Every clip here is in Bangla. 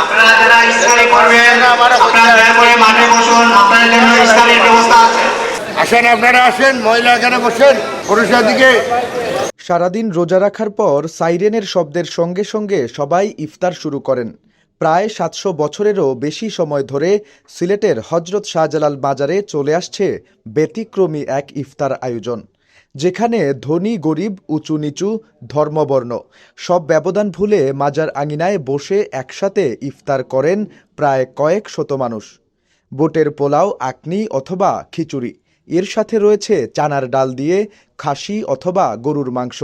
আপনারা যারা ইফতারি করবেন আপনারা দয়া করে মাঠে বসুন, আপনাদের জন্য ইফতারের ব্যবস্থা আছে। আসেন, আপনারা আসেন, মহিলা এখানে বসেন, পুরুষের দিকে। সারাদিন রোজা রাখার পর সাইরেনের শব্দের সঙ্গে সঙ্গে সবাই ইফতার শুরু করেন। প্রায় ৭০০ বছরেরও বেশি সময় ধরে সিলেটের হজরত শাহজালাল বাজারে চলে আসছে ব্যতিক্রমী এক ইফতার আয়োজন, যেখানে ধনী গরিব উঁচু নিচু ধর্মবর্ণ সব ব্যবধান ভুলে মাজার আঙিনায় বসে একসাথে ইফতার করেন প্রায় কয়েক শত মানুষ। বুটের পোলাও, আকনি অথবা খিচুড়ি, এর সাথে রয়েছে চানার ডাল দিয়ে খাসি অথবা গরুর মাংস,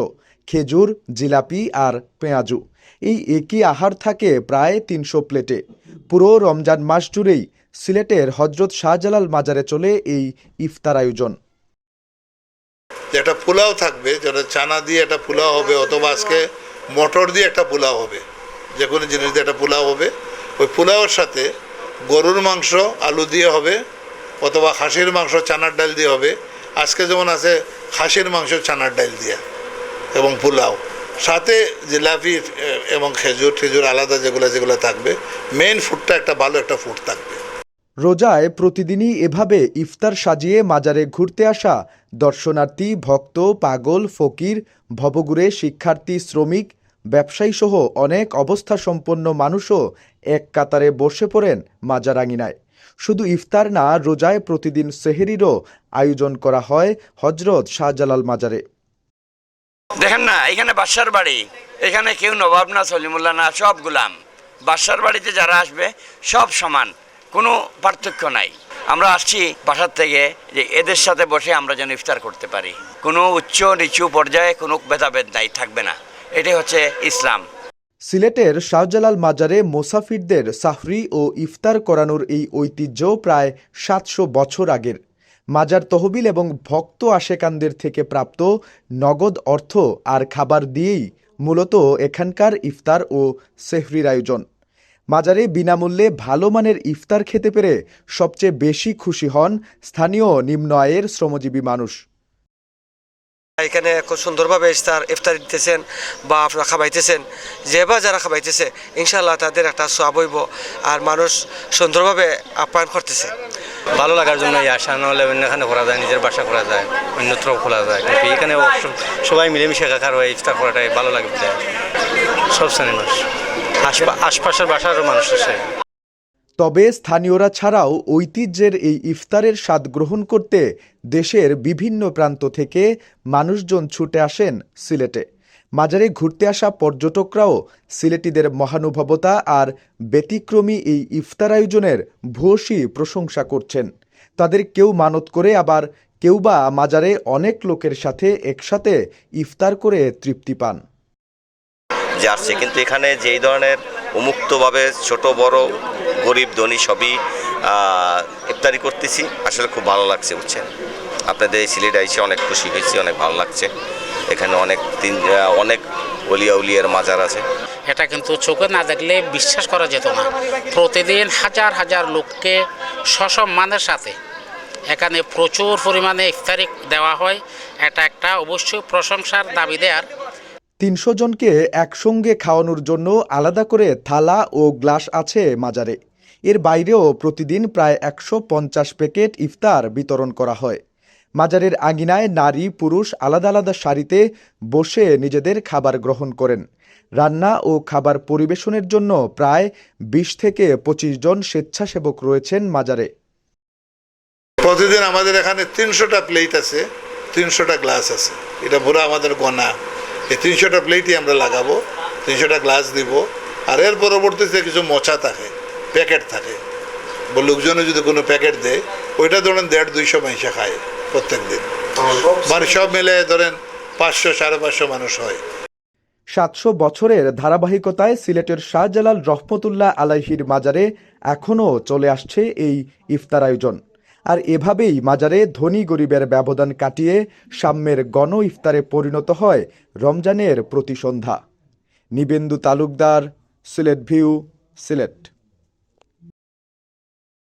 খেজুর, জিলাপি আর পেঁয়াজু। এই একই আহার থাকে প্রায় ৩০০ প্লেটে। পুরো রমজান মাস জুড়েই সিলেটের হজরত শাহজালাল মাজারে চলে এই ইফতার আয়োজন। একটা পোলাও থাকবে, যেটা চানা দিয়ে একটা পোলাও হবে, অথবা আজকে মটর দিয়ে একটা পোলাও হবে, যে কোনো জিনিস দিয়ে একটা পোলাও হবে। ওই পোলাওর সাথে গরুর মাংস আলু দিয়ে হবে, অথবা খাসির মাংস চানার ডাল দিয়ে হবে। আজকে যেমন আছে খাসির মাংস চানার ডাল দিয়ে এবং পোলাও, সাথে জিলাপি এবং খেজুর আলাদা যেগুলো থাকবে। মেইন ফুডটা একটা ভালো একটা ফুড থাকবে। রোজায় প্রতিদিনই এভাবে ইফতার সাজিয়ে মাজারে ঘুরতে আসা দর্শনার্থী, ভক্ত, পাগল, ফকির, ভবঘুরে, শিক্ষার্থী, শ্রমিক, ব্যবসায়ী সহ অনেক অবস্থাসম্পন্ন মানুষও এক কাতারে বসে পড়েন মাজার আঙিনায়। শুধু ইফতার না, রোজায় প্রতিদিন সেহরিরও আয়োজন করা হয় হজরত শাহজালাল মাজারে। দেখেন না, এখানে বাদশার বাড়ি, এখানে কেউ নবাব না, সলিমুল্লাহ না, সব গুলাম। বাদশার বাড়িতে যারা আসবে সব সমান, কোনো পার্থক্য নাই। আমরা আসছি বাসার থেকে যে এদের সাথে বসে আমরা যেন ইফতার করতে পারি। কোনো উচ্চ নিচু পর্যায়ে কোনো ভেদাভেদ নাই, থাকবে না। এটাই হচ্ছে ইসলাম। সিলেটের শাহজালাল মাজারে মুসাফিরদের সাহরি ও ইফতার করানোর এই ঐতিহ্য প্রায় ৭০০ বছর আগের। মাজার তহবিল এবং ভক্ত আশেকানদের থেকে প্রাপ্ত নগদ অর্থ আর খাবার দিয়েই মূলত এখানকার ইফতার ও সেহরির আয়োজন। মাজারে বিনামূল্যে ভালো মানের ইফতার খেতে পেরে সবচেয়ে বেশি খুশি হন স্থানীয় নিম্ন আয়ের শ্রমজীবী মানুষ। এখানে খুব সুন্দরভাবে ইফতার দিতেছেন বা আপনারা খাবাইতেছেন, যারা খাবাইতেছে ইনশাল্লাহ তাদের একটা সওয়াব হইব, আর মানুষ সুন্দরভাবে আপ্যায়ন করতেছে। ভালো লাগার জন্য আসা, নাহলে অন্যখানে করা যায়, নিজের বাসা করা যায়, অন্যত্র খোলা যায়, কিন্তু এখানে সবাই মিলেমিশে একাকার হয়ে ইফতার করাটাই ভালো লাগে। সব শ্রেণীর মানুষ, আশপাশের বাসারও মানুষ আসে। তবে স্থানীয়রা ছাড়াও ঐতিহ্যের এই ইফতারের স্বাদ গ্রহণ করতে দেশের বিভিন্ন প্রান্ত থেকে মানুষজন ছুটে আসেন সিলেটে। মাজারে ঘুরতে আসা পর্যটকরাও সিলেটিদের মহানুভবতা আর ব্যতিক্রমী এই ইফতার আয়োজনের ভূয়সী প্রশংসা করছেন। তাদের কেউ মানত করে, আবার কেউ বা মাজারে অনেক লোকের সাথে একসাথে ইফতার করে তৃপ্তি পান। যাচ্ছে কিন্তু এখানে যেই ধরনের উন্মুক্তভাবে ছোট বড় গরিব ধনী সবই ইফতারি করতেছি, আসলে খুব ভালো লাগছে। বুঝছেন, আপনাদের এই সিলেট আইসে অনেক খুশি হয়েছি, অনেক ভালো লাগছে। এখানে অনেক ওলিয়া উলিয়ার মাজার আছে। এটা কিন্তু চোখে না দেখলে বিশ্বাস করা যেত না। প্রতিদিন হাজার হাজার লোককে সসম্মানের সাথে এখানে প্রচুর পরিমাণে ইফতারি দেওয়া হয়। এটা একটা অবশ্যই প্রশংসার দাবি দেয়ার। ৩০০ জনকে একসঙ্গে খাওয়ানোর জন্য আলাদা করে থালা ও গ্লাস আছে মাজারে। এর বাইরেও প্রতিদিন প্রায় ১৫০ প্যাকেট ইফতার বিতরণ করা হয়। মাজারের আঙিনায় নারী পুরুষ আলাদা আলাদা সারিতে বসে নিজেদের খাবার গ্রহণ করেন। রান্না ও খাবার পরিবেশনের জন্য প্রায় ২০ থেকে ২৫ জন স্বেচ্ছাসেবক রয়েছেন মাজারে। প্রতিদিন আমাদের এখানে ৩০০টা প্লেট আছে, ৩০০টা গ্লাস আছে। এটা পুরো আমাদের গোনা। এই ৩০০টা প্লেটই আমরা লাগাবো, ৩০০টা গ্লাস দিব। আর এর পরবর্তীতে কিছু মোচা থাকে, প্যাকেট থাকে। লোকজনে যদি কোনো প্যাকেট দেয়, ওইটা ধরেন ১৫০-২০০ মানুষ খায় প্রত্যেক দিন। মানে সব মিলে ধরেন ৫০০-৫৫০ মানুষ হয়। ৭০০ বছরের ধারাবাহিকতায় সিলেটের শাহজালাল রহমতুল্লাহ আলাইহির মাজারে এখনও চলে আসছে এই ইফতার আয়োজন। আর এভাবেই মাজারে ধনী গরিবের ব্যবধান কাটিয়ে সাম্যের গণ ইফতারে পরিণত হয় রমজানের প্রতি সন্ধ্যা। নিবেন্দু তালুকদার, সিলেট ভিউ, সিলেট।